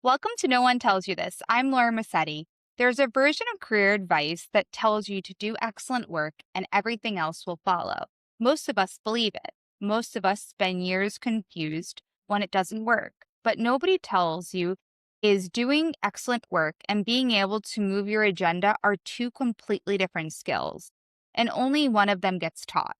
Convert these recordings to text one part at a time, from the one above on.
Welcome to No One Tells You This. I'm Laura Massetti. There's a version of career advice that tells you to do excellent work and everything else will follow. Most of us believe it. Most of us spend years confused when it doesn't work. But nobody tells you is doing excellent work and being able to move your agenda are two completely different skills, and only one of them gets taught.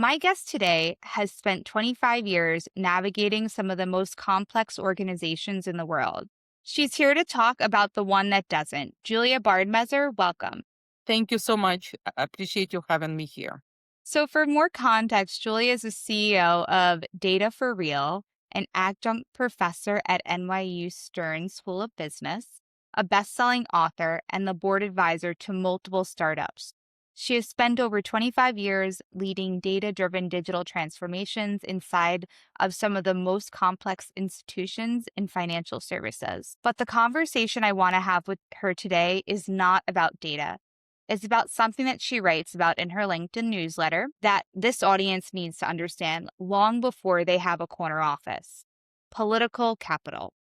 My guest today has spent 25 years navigating some of the most complex organizations in the world. She's here to talk about the one that doesn't. Julia Bardmeser, welcome. Thank you so much. I appreciate you having me here. So, for more context, Julia is the CEO of Data for Real, an adjunct professor at NYU Stern School of Business, a best selling author, and the board advisor to multiple startups. She has spent over 25 years leading data driven digital transformations inside of some of the most complex institutions in financial services. But the conversation I want to have with her today is not about data. It's about something that she writes about in her LinkedIn newsletter that this audience needs to understand long before they have a corner office: political capital,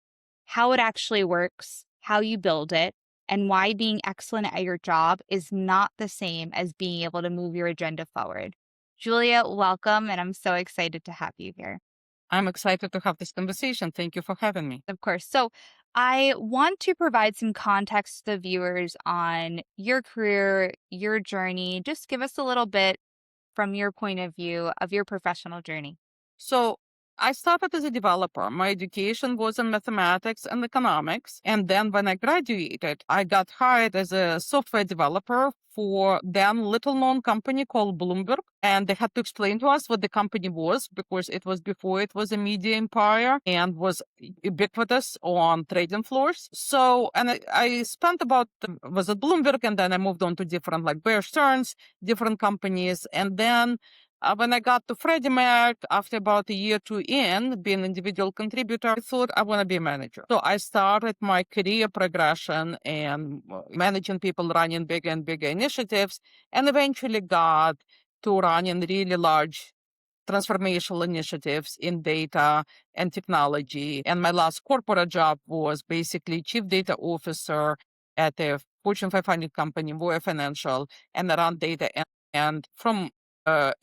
how it actually works, how you build it, and why being excellent at your job is not the same as being able to move your agenda forward. Julia, welcome, and I'm so excited to have you here. I'm excited to have this conversation. Thank you for having me. Of course. So, I want to provide some context to the viewers on your career, your journey. Just give us a little bit from your point of view of your professional journey. So, I started as a developer. My education was in mathematics and economics. And then when I graduated, I got hired as a software developer for then little known company called Bloomberg. And they had to explain to us what the company was because it was before it was a media empire and was ubiquitous on trading floors. So, and I spent was at Bloomberg, and then I moved on to different like Bear Stearns, different companies. And then when I got to Freddie Mac, after about a year or two in being an individual contributor, I thought I want to be a manager. So I started my career progression and managing people, running bigger and bigger initiatives, and eventually got to running really large transformational initiatives in data and technology. And my last corporate job was basically chief data officer at a Fortune 500 company, Voya Financial, and I ran data and from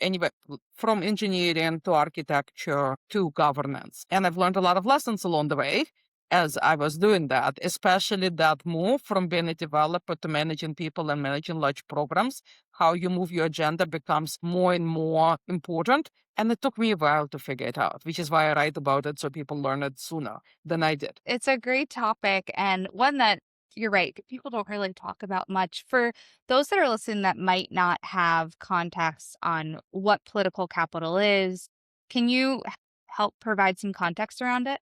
anyway, from engineering to architecture to governance. And I've learned a lot of lessons along the way as I was doing that, especially that move from being a developer to managing people and managing large programs. How you move your agenda becomes more and more important. And it took me a while to figure it out, which is why I write about it so people learn it sooner than I did. It's a great topic and one that you're right, people don't really talk about much. For those that are listening that might not have context on what political capital is, can you help provide some context around it?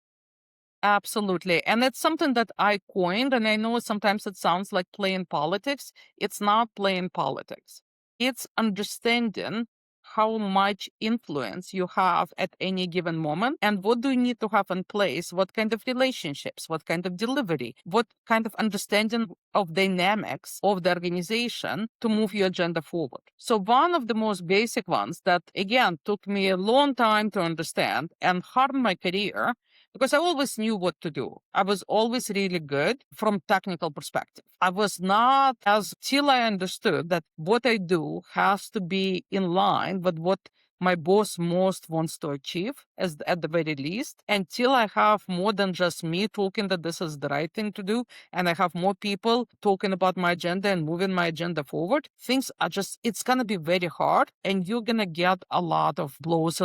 Absolutely. And it's something that I coined. And I know sometimes it sounds like playing politics. It's not playing politics, it's understanding how much influence you have at any given moment and what do you need to have in place, what kind of relationships, what kind of delivery, what kind of understanding of dynamics of the organization to move your agenda forward. So one of the most basic ones that again took me a long time to understand and harmed my career because I always knew what to do. I was always really good from technical perspective. I was not as till I understood that what I do has to be in line with what my boss most wants to achieve as at the very least, until I have more than just me talking that this is the right thing to do, and I have more people talking about my agenda and moving my agenda forward, things are just, it's going to be very hard, and you're going to get a lot of blows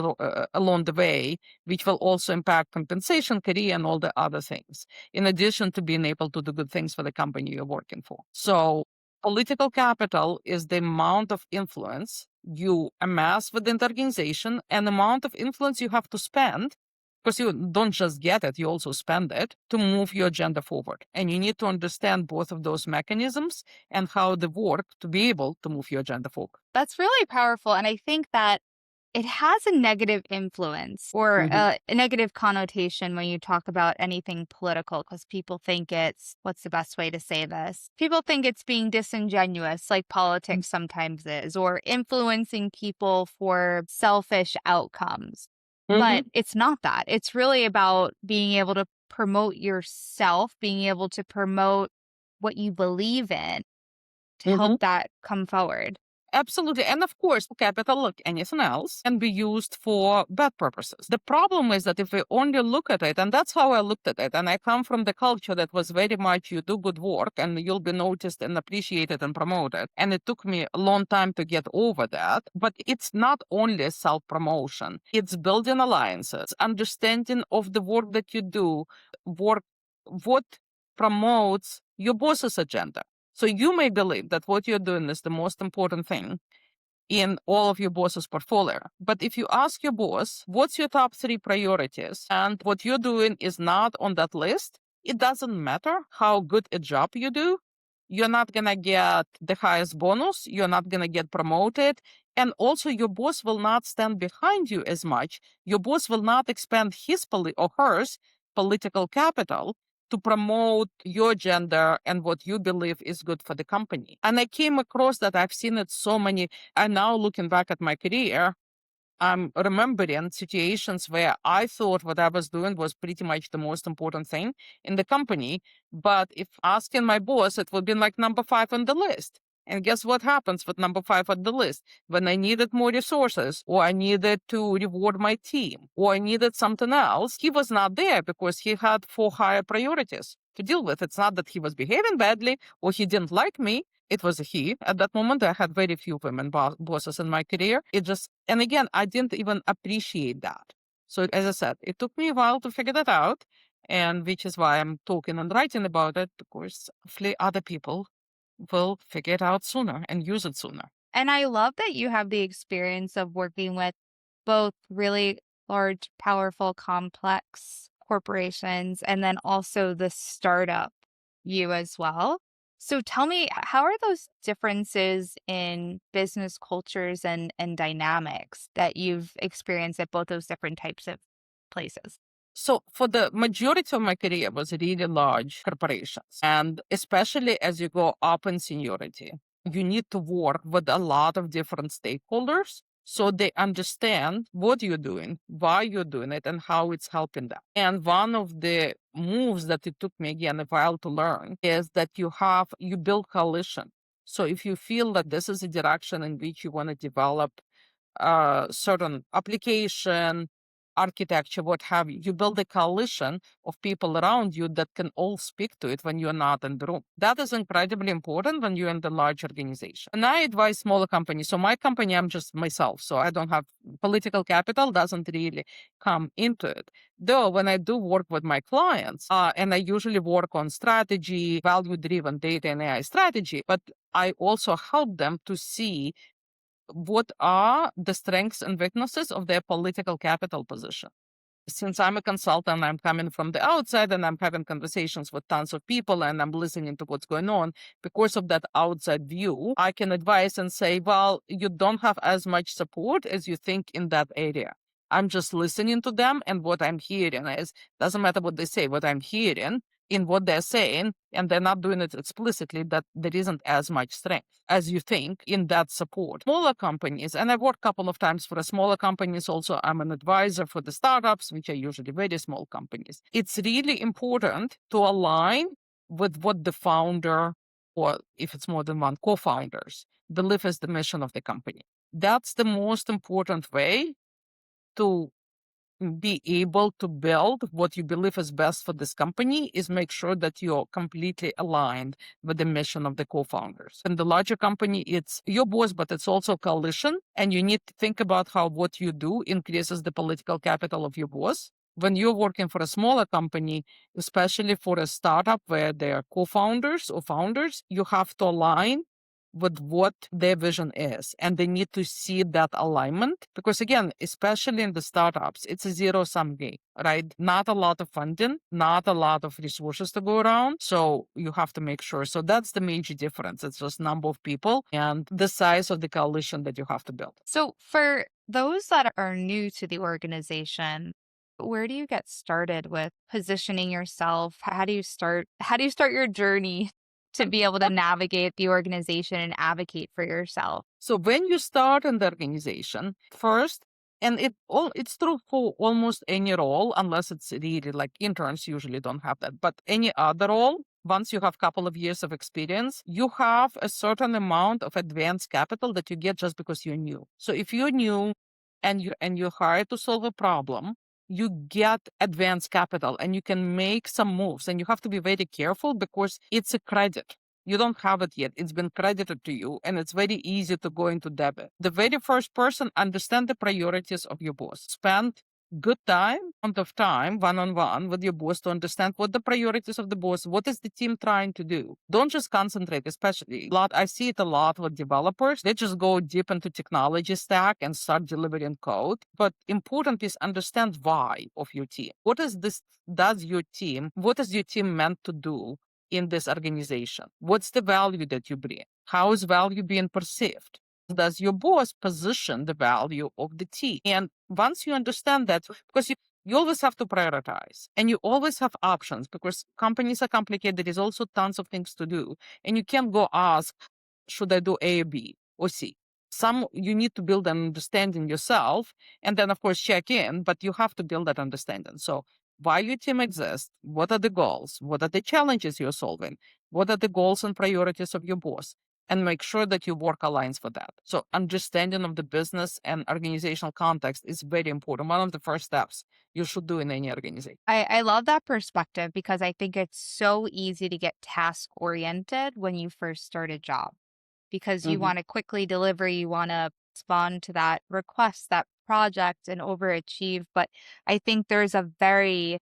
along the way, which will also impact compensation, career, and all the other things, in addition to being able to do good things for the company you're working for. So political capital is the amount of influence you amass within the organization and the amount of influence you have to spend, because you don't just get it, you also spend it to move your agenda forward. And you need to understand both of those mechanisms and how they work to be able to move your agenda forward. That's really powerful. And I think that it has a negative influence or Mhm. a negative connotation when you talk about anything political, because people think it's, what's the best way to say this? People think it's being disingenuous, like politics sometimes is, or influencing people for selfish outcomes. But Mhm. it's not that. It's really about being able to promote yourself, being able to promote what you believe in to help that come forward. Absolutely. And of course, capital, like anything else, can be used for bad purposes. The problem is that if we only look at it, and that's how I looked at it, and I come from the culture that was very much you do good work and you'll be noticed and appreciated and promoted. And it took me a long time to get over that. But it's not only self promotion, it's building alliances, understanding of the work that you do, work, what promotes your boss's agenda. So you may believe that what you're doing is the most important thing in all of your boss's portfolio. But if you ask your boss, what's your top three priorities, and what you're doing is not on that list, it doesn't matter how good a job you do. You're not going to get the highest bonus. You're not going to get promoted. And also, your boss will not stand behind you as much. Your boss will not expend his or hers political capital to promote your agenda and what you believe is good for the company. And I came across that. I've seen it so many. And now looking back at my career, I'm remembering situations where I thought what I was doing was pretty much the most important thing in the company. But if asking my boss, it would be like number 5 on the list. And guess what happens with number 5 on the list? When I needed more resources, or I needed to reward my team, or I needed something else, he was not there because he had 4 higher priorities to deal with. It's not that he was behaving badly or he didn't like me. It was a he. At that moment, I had very few women bosses in my career. And again, I didn't even appreciate that. So, as I said, it took me a while to figure that out. And which is why I'm talking and writing about it, because hopefully other people will figure it out sooner and use it sooner. And I love that you have the experience of working with both really large, powerful, complex corporations and then also the startup you as well. So tell me, how are those differences in business cultures and dynamics that you've experienced at both those different types of places? So for the majority of my career was really large corporations. And especially as you go up in seniority, you need to work with a lot of different stakeholders so they understand what you're doing, why you're doing it, and how it's helping them. And one of the moves that it took me again a while to learn is that you build coalition. So if you feel that this is a direction in which you want to develop certain application, architecture, what have you. You build a coalition of people around you that can all speak to it when you're not in the room. That is incredibly important when you're in the large organization. And I advise smaller companies. So my company, I'm just myself. So I don't have political capital, doesn't really come into it. Though when I do work with my clients, and I usually work on strategy, value-driven data and AI strategy, but I also help them to see what are the strengths and weaknesses of their political capital position. Since I'm a consultant, I'm coming from the outside and I'm having conversations with tons of people and I'm listening to what's going on. Because of that outside view, I can advise and say, well, you don't have as much support as you think in that area. I'm just listening to them, and what I'm hearing is doesn't matter what they say, what I'm hearing in what they're saying, and they're not doing it explicitly, that there isn't as much strength as you think in that support. Smaller companies, and I've worked a couple of times for a smaller companies also. I'm an advisor for the startups, which are usually very small companies. It's really important to align with what the founder, or if it's more than one, co-founders, believe is the mission of the company. That's the most important way to be able to build what you believe is best for this company, is make sure that you're completely aligned with the mission of the co-founders. In the larger company, it's your boss, but it's also coalition. And you need to think about how what you do increases the political capital of your boss. When you're working for a smaller company, especially for a startup where they are co-founders or founders, you have to align with what their vision is. And they need to see that alignment because, again, especially in the startups, it's a zero-sum game, right? Not a lot of funding, not a lot of resources to go around. So you have to make sure. So that's the major difference. It's just number of people and the size of the coalition that you have to build. So for those that are new to the organization, where do you get started with positioning yourself? How do you start your journey to be able to navigate the organization and advocate for yourself? So when you start in the organization, first, And it's true for almost any role, unless it's really like interns usually don't have that. But any other role, once you have a couple of years of experience, you have a certain amount of advanced capital that you get just because you're new. So if you're new and you're hired to solve a problem, you get advanced capital and you can make some moves. And you have to be very careful because it's a credit. You don't have it yet. It's been credited to you, and it's very easy to go into debit. The very first person, understand the priorities of your boss. Spend good amount of time one-on-one with your boss to understand what the priorities of the boss, what is the team trying to do. Don't just concentrate, especially I see it a lot with developers. They just go deep into technology stack and start delivering code. But important is understand why of your team. What is what is your team meant to do in this organization? What's the value that you bring? How is value being perceived? Does your boss position the value of the team? And once you understand that, because you always have to prioritize and you always have options because companies are complicated. There is also tons of things to do. And you can't go ask, should I do A, B, or C? You need to build an understanding yourself and then, of course, check in, but you have to build that understanding. So, why your team exists? What are the goals? What are the challenges you're solving? What are the goals and priorities of your boss? And make sure that your work aligns with that. So understanding of the business and organizational context is very important. One of the first steps you should do in any organization. I love that perspective because I think it's so easy to get task oriented when you first start a job because you Mhm. want to quickly deliver, you want to respond to that request, that project, and overachieve. But I think there's a very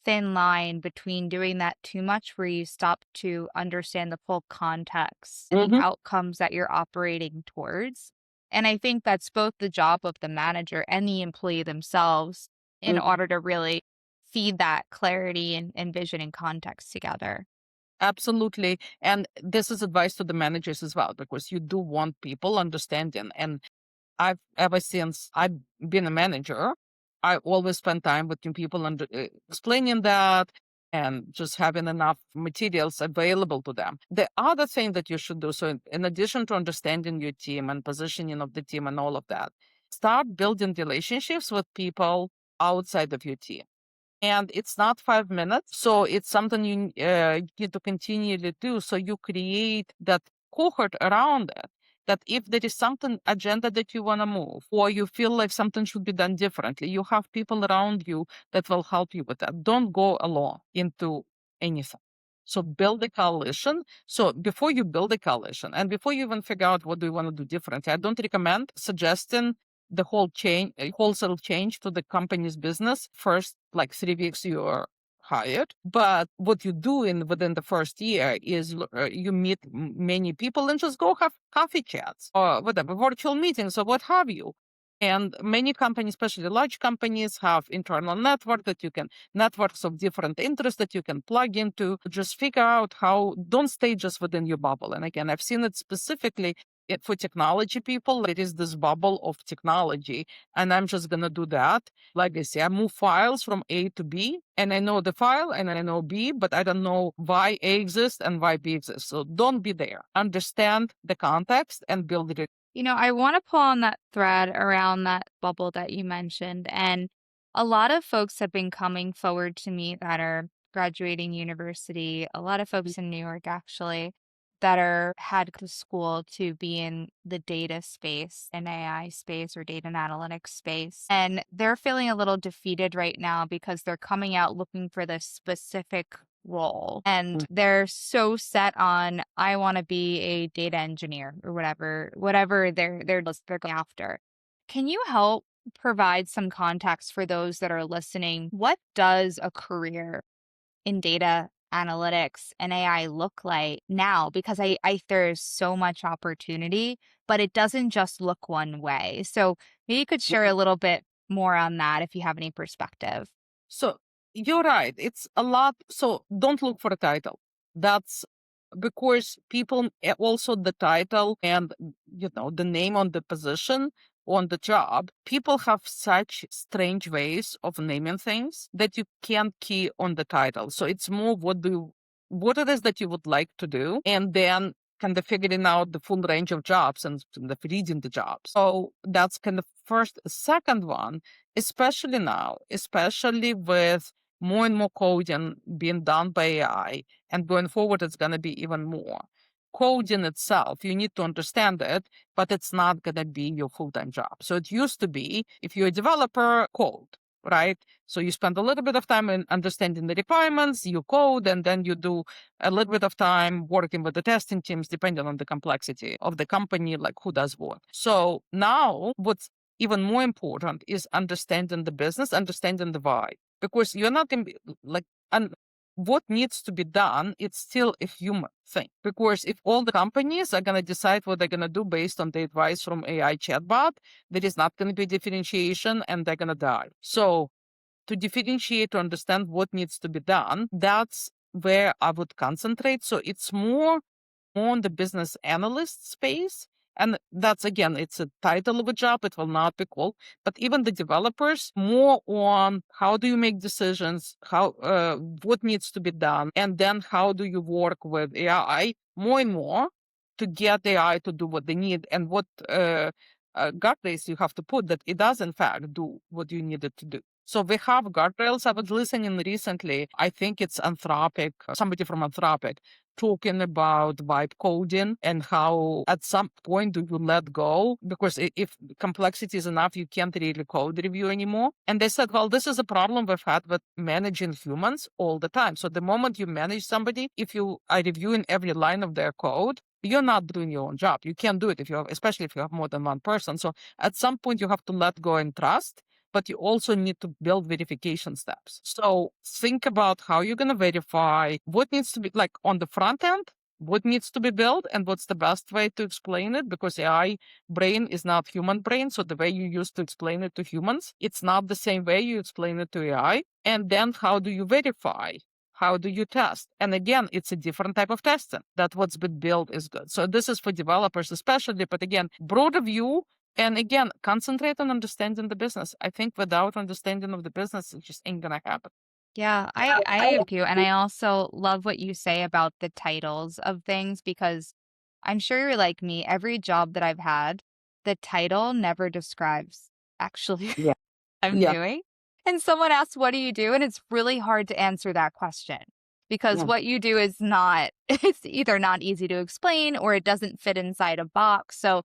thin line between doing that too much where you stop to understand the full context and the Mhm. outcomes that you're operating towards. And I think that's both the job of the manager and the employee themselves in Mhm. order to really feed that clarity and vision and context together. Absolutely. And this is advice to the managers as well, because you do want people understanding. And I've ever since I've been a manager, I always spend time with new people and explaining that and just having enough materials available to them. The other thing that you should do, so in addition to understanding your team and positioning of the team and all of that, start building relationships with people outside of your team. And it's not 5 minutes. So it's something you need to continually do. So you create that cohort around it. That if there is something agenda that you want to move, or you feel like something should be done differently, you have people around you that will help you with that. Don't go alone into anything. So build a coalition. So before you build a coalition and before you even figure out what do you want to do differently, I don't recommend suggesting the whole change, wholesale change to the company's business. First, like 3 weeks, you're hired. But what you do within the first year is you meet many people and just go have coffee chats or whatever, virtual meetings or what have you. And many companies, especially large companies, have internal networks of different interests that you can plug into. Just figure out don't stay just within your bubble. And again, I've seen it specifically for technology people. It is this bubble of technology, and I'm just gonna do that. Like I say, I move files from A to B, and I know the file and I know B, but I don't know why A exists and why B exists. So don't be there. Understand the context and build it. I want to pull on that thread around that bubble that you mentioned. And a lot of folks have been coming forward to me that are graduating university, a lot of folks in New York actually, that are had to school to be in the data space and AI space or data and analytics space. And they're feeling a little defeated right now because they're coming out looking for this specific role and they're so set on I want to be a data engineer or whatever they're going after. Can you help provide some context for those that are listening? What does a career in data analytics and AI look like now? Because I there's so much opportunity, but it doesn't just look one way. So maybe you could share a little bit more on that if you have any perspective. So you're right. It's a lot. So don't look for a title. That's because people also the title and the name on the position on the job. People have such strange ways of naming things that you can't key on the title. So it's more what it is that you would like to do, and then kind of figuring out the full range of jobs and kind of reading the jobs. So that's kind of first. Second one, especially now, especially with more and more coding being done by AI, and going forward, it's going to be even more. Coding itself, you need to understand it, but it's not going to be your full-time job. So it used to be, if you're a developer, code, right? So you spend a little bit of time in understanding the requirements, you code, and then you do a little bit of time working with the testing teams, depending on the complexity of the company, like who does what. So now what's even more important is understanding the business, understanding the why, because you're not going to be like, and what needs to be done, it's still a human thing. Because if all the companies are going to decide what they're going to do based on the advice from AI chatbot, there is not going to be differentiation and they're going to die. So to differentiate, to understand what needs to be done, that's where I would concentrate. So it's more on the business analyst space. And that's, again, it's a title of a job. It will not be called, but even the developers more on how do you make decisions, how, what needs to be done, and then how do you work with AI more and more to get AI to do what they need, and what guardrails you have to put that it does in fact do what you need it to do. So we have guardrails. I was listening recently, I think it's Anthropic, somebody from Anthropic, talking about vibe coding and how at some point do you let go, because if complexity is enough, you can't really code review anymore. And they said, well, this is a problem we've had with managing humans all the time. So the moment you manage somebody, if you are reviewing every line of their code, you're not doing your own job. You can't do it if you have, especially if you have more than one person. So at some point you have to let go and trust, but you also need to build verification steps. So think about how you're going to verify what needs to be, like, on the front end, what needs to be built, and what's the best way to explain it, because AI brain is not human brain. So the way you used to explain it to humans, it's not the same way you explain it to AI. And then how do you verify? How do you test? And again, it's a different type of testing. That what's been built is good. So this is for developers especially, but again, broader view. And again, concentrate on understanding the business. I think without understanding of the business, it just ain't gonna happen. Yeah, I agree. And I also love what you say about the titles of things because I'm sure you're like me. Every job that I've had, the title never describes actually Yeah. I'm Yeah. doing. And someone asks, "What do you do?" And it's really hard to answer that question because Yeah. what you do is not, it's either not easy to explain or it doesn't fit inside a box. So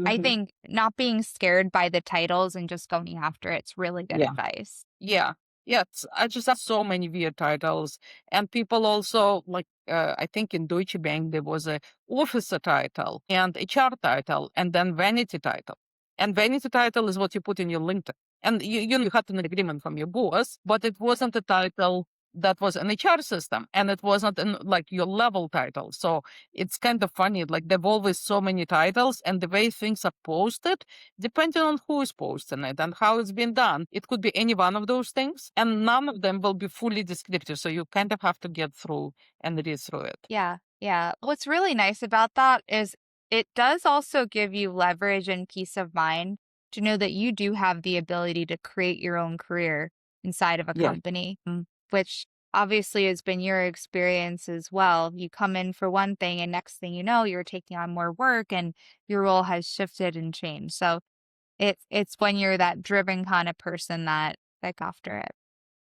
I Hmm. think not being scared by the titles and just going after it's really good Yeah. advice. Yeah. Yeah. I just have so many weird titles. And people also, like, I think in Deutsche Bank, there was a officer title and HR title and then vanity title. And vanity title is what you put in your LinkedIn. And you had an agreement from your boss, but it wasn't a title that was an HR system, and it wasn't like your level title. So it's kind of funny. Like, there've always so many titles, and the way things are posted, depending on who is posting it and how it's been done, it could be any one of those things, and none of them will be fully descriptive. So you kind of have to get through and read through it. Yeah, yeah. What's really nice about that is it does also give you leverage and peace of mind to know that you do have the ability to create your own career inside of a Yeah. company, which obviously has been your experience as well. You come in for one thing, and next thing you know, you're taking on more work and your role has shifted and changed. So it's when you're that driven kind of person that go after it.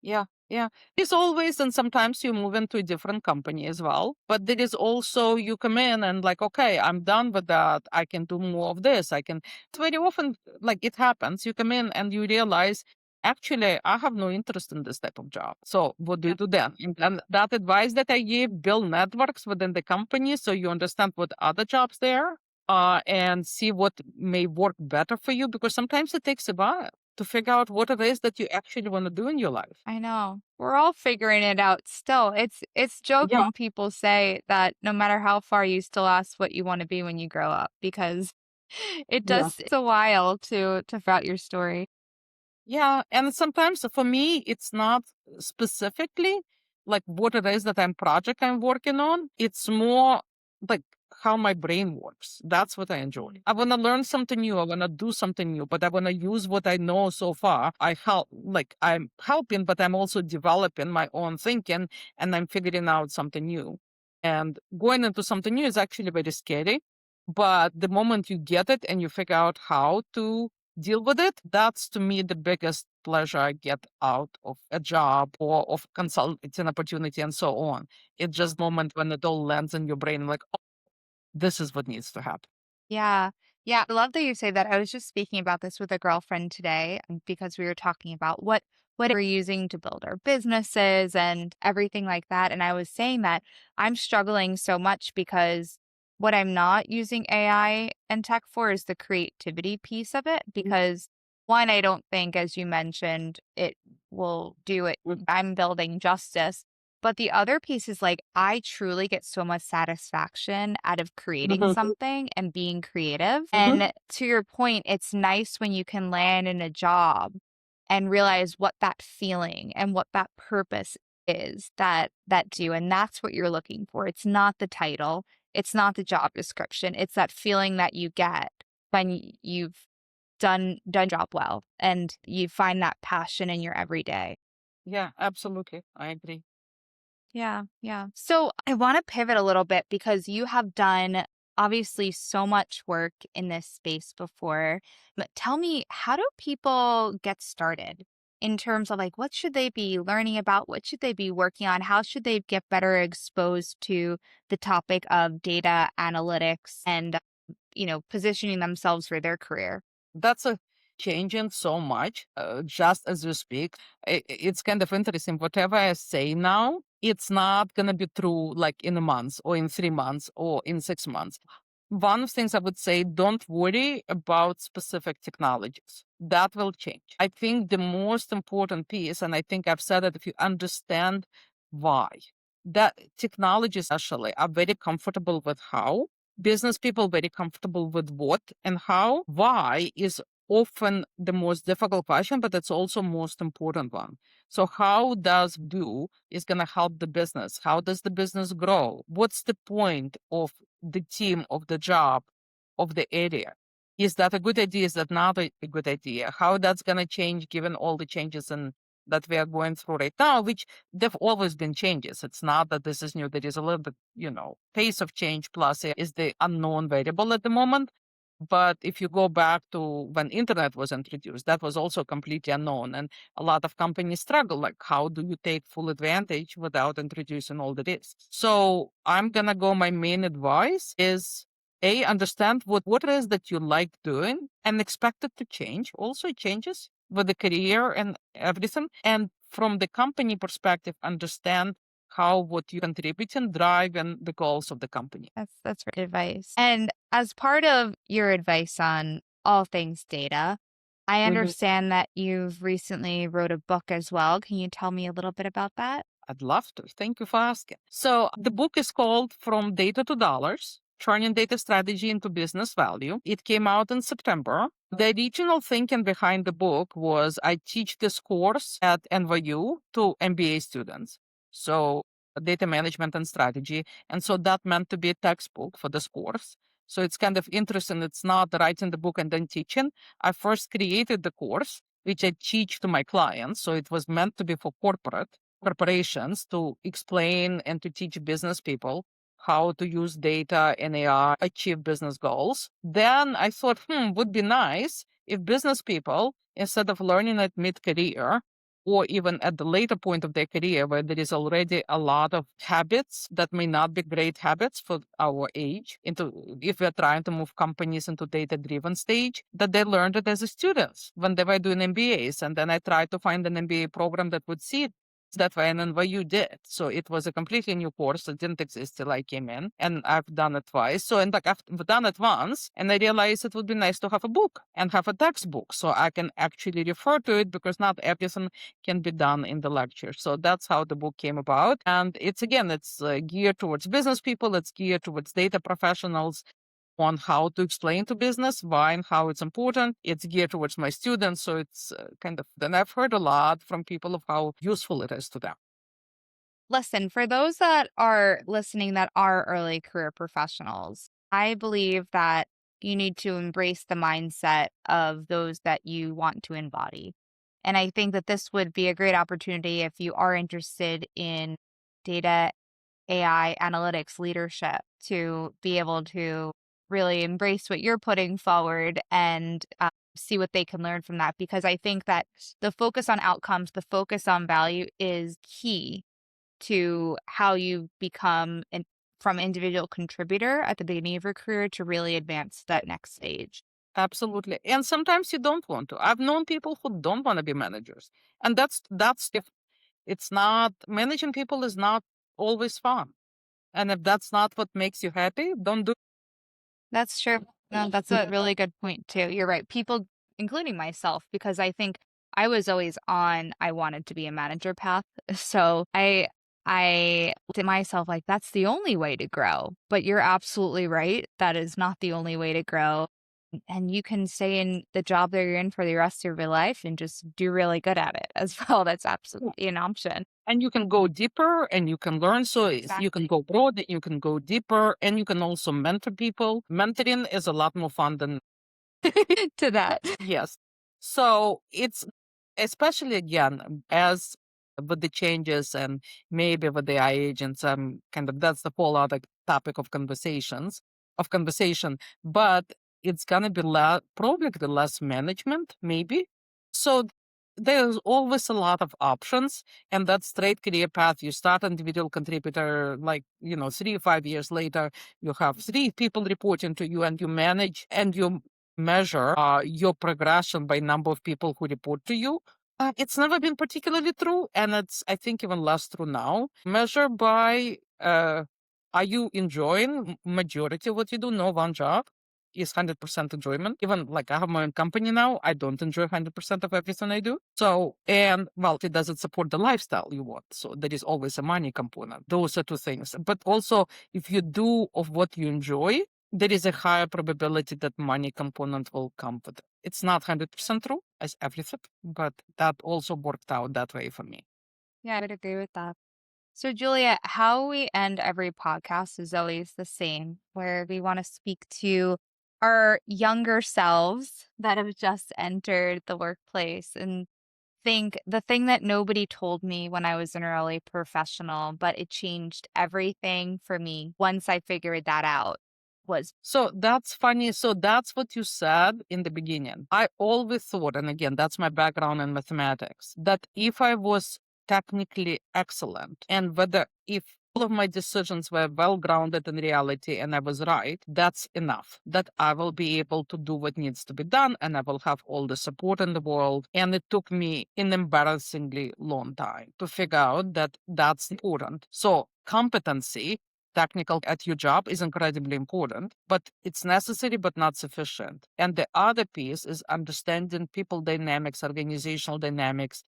Yeah, yeah. It's always, and sometimes you move into a different company as well. But there is also, you come in and like, okay, I'm done with that. I can do more of this. I can. It's very often like it happens. You come in and you realize, actually, I have no interest in this type of job. So what do you do then? And that advice that I give, build networks within the company so you understand what other jobs there are, and see what may work better for you, because sometimes it takes a while to figure out what it is that you actually want to do in your life. I know. We're all figuring it out still. It's joke Yeah, when people say that no matter how far you still ask what you want to be when you grow up because it yeah, does it's a while to figure out your story. yeah. And sometimes for me, it's not specifically like what it is that I'm working on. It's more like how my brain works. That's what I enjoy. I want to learn something new. I want to do something new, but I want to use what I know so far. I'm helping, but I'm also developing my own thinking, and I'm figuring out something new. And going into something new is actually very scary. But the moment you get it and you figure out how to deal with it, that's to me the biggest pleasure I get out of a job or of consulting opportunity and so on. It's just moment when it all lands in your brain, like, oh, this is what needs to happen. Yeah. Yeah. I love that you say that. I was just speaking about this with a girlfriend today because we were talking about what we're using to build our businesses and everything like that. And I was saying that I'm struggling so much because what I'm not using AI and tech for is the creativity piece of it. Because one, I don't think, as you mentioned, it will do it. I'm building justice. But the other piece is like, I truly get so much satisfaction out of creating something and being creative. And to your point, it's nice when you can land in a job and realize what that feeling and what that purpose is that do. And that's what you're looking for. It's not the title, it's not the job description. It's that feeling that you get when you've done job well and you find that passion in your everyday. Yeah, absolutely. I agree. Yeah, yeah. So I want to pivot a little bit because you have done obviously so much work in this space before. But tell me, how do people get started in terms of like what should they be learning about? What should they be working on? How should they get better exposed to the topic of data analytics and, positioning themselves for their career? That's a changing so much just as you speak. It's kind of interesting. Whatever I say now, it's not going to be true like in a month or in 3 months or in 6 months. One of the things I would say, don't worry about specific technologies. That will change. I think the most important piece, and I think I've said it, if you understand why, that technologies actually are very comfortable with how, business people very comfortable with what and how. Why is often the most difficult question, but it's also most important one. So how does do is going to help the business? How does the business grow? What's the point of the team, of the job, of the area? Is that a good idea? Is that not a good idea? How that's going to change given all the changes that we are going through right now, which there've always been changes. It's not that this is new. There is a little bit, pace of change plus is the unknown variable at the moment. But if you go back to when internet was introduced, that was also completely unknown. And a lot of companies struggle, like how do you take full advantage without introducing all the risks? So I'm going to go, my main advice is understand what it is that you like doing and expect it to change. Also it changes with the career and everything. And from the company perspective, understand how what you contribute and drive and the goals of the company. That's great advice. And as part of your advice on all things data, I understand that you've recently wrote a book as well. Can you tell me a little bit about that? I'd love to. Thank you for asking. So the book is called From Data to Dollars, Turning Data Strategy into Business Value. It came out in September. The original thinking behind the book was I teach this course at NYU to MBA students. So data management and strategy. And so that meant to be a textbook for this course. So it's kind of interesting. It's not writing the book and then teaching. I first created the course, which I teach to my clients. So it was meant to be for corporations to explain and to teach business people how to use data and AI achieve business goals. Then I thought, would be nice if business people, instead of learning at mid-career or even at the later point of their career where there is already a lot of habits that may not be great habits for our age, into if we're trying to move companies into data-driven stage, that they learned it as a students when they were doing MBAs. And then I tried to find an MBA program that would see that way, and then what you did. So it was a completely new course. It didn't exist till I came in, and I've done it twice. So, and like I've done it once, and I realized it would be nice to have a book and have a textbook so I can actually refer to it because not everything can be done in the lecture. So that's how the book came about. And it's geared towards business people, it's geared towards data professionals on how to explain to business why and how it's important. It's geared towards my students. So it's then I've heard a lot from people of how useful it is to them. Listen, for those that are listening that are early career professionals, I believe that you need to embrace the mindset of those that you want to embody. And I think that this would be a great opportunity if you are interested in data AI analytics leadership to be able to really embrace what you're putting forward and see what they can learn from that. Because I think that the focus on outcomes, the focus on value is key to how you become from individual contributor at the beginning of your career to really advance that next stage. Absolutely. And sometimes you don't want to. I've known people who don't want to be managers. And that's if it's not managing people is not always fun. And if that's not what makes you happy, don't do. That's true. No, that's a really good point too. You're right. People, including myself, because I think I was always on I wanted to be a manager path. So I looked at myself like that's the only way to grow. But you're absolutely right. That is not the only way to grow. And you can stay in the job that you're in for the rest of your life and just do really good at it as well. That's absolutely an option. And you can go deeper and you can learn. So you can Exactly. go broad, you can go deeper, and you can also mentor people. Mentoring is a lot more fun than. To that. Yes. So it's especially again as with the changes and maybe with the AI agents, kind of that's the whole other topic of conversation. But it's gonna be probably the less management, maybe. So there's always a lot of options, and that straight career path. You start individual contributor, like 3 or 5 years later, you have three people reporting to you, and you manage and you measure your progression by number of people who report to you. It's never been particularly true, and it's I think even less true now. Measure by are you enjoying majority of what you do? No one job is 100% enjoyment. Even like I have my own company now, I don't enjoy 100% of everything I do. So, and well, it doesn't support the lifestyle you want. So there is always a money component. Those are two things. But also, if you do of what you enjoy, there is a higher probability that money component will come with it. It's not 100% true as everything, but that also worked out that way for me. Yeah, I would agree with that. So, Julia, how we end every podcast is always the same, where we want to speak to our younger selves that have just entered the workplace and think the thing that nobody told me when I was an early professional, but it changed everything for me once I figured that out was So that's funny. So that's what you said in the beginning. I always thought, and again, that's my background in mathematics, that if I was technically excellent and whether if all of my decisions were well grounded in reality and I was right, that's enough. That I will be able to do what needs to be done and I will have all the support in the world. And it took me an embarrassingly long time to figure out that that's important. So competency technical at your job is incredibly important, but it's necessary but not sufficient. And the other piece is understanding people dynamics, organizational dynamics,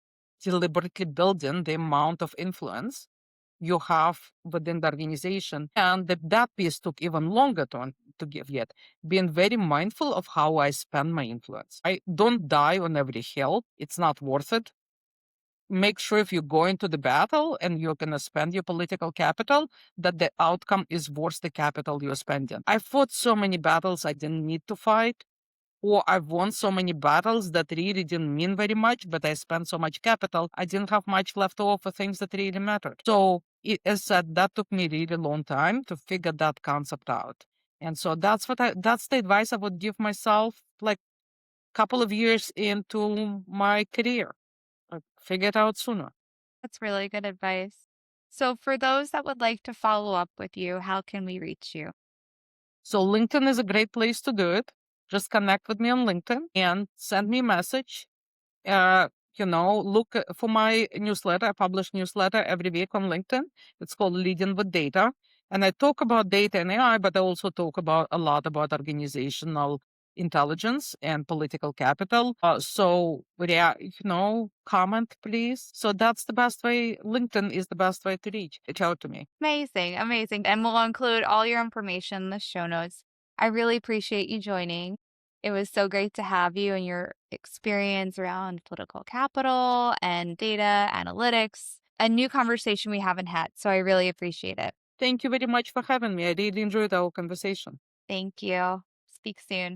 deliberately building the amount of influence you have within the organization. And that piece took even longer to give yet. Being very mindful of how I spend my influence. I don't die on every hill. It's not worth it. Make sure if you go into the battle and you're going to spend your political capital, that the outcome is worth the capital you're spending. I fought so many battles I didn't need to fight, or I've won so many battles that really didn't mean very much, but I spent so much capital, I didn't have much left over for things that really mattered. So, as said, that took me really long time to figure that concept out. And so that's the advice I would give myself, like couple of years into my career. Figure it out sooner. that's really good advice. So, for those that would like to follow up with you, how can we reach you? So LinkedIn is a great place to do it. Just connect with me on LinkedIn and send me a message. Uh, look for my newsletter. I publish newsletter every week on LinkedIn. It's called Leading with Data. And I talk about data and AI, but I also talk about a lot about organizational intelligence and political capital. Comment, please. So that's the best way. LinkedIn is the best way to reach out to me. Amazing, amazing. And we'll include all your information in the show notes. I really appreciate you joining. It was so great to have you and your experience around political capital and data analytics, a new conversation we haven't had. So I really appreciate it. Thank you very much for having me. I really enjoyed our conversation. Thank you. Speak soon.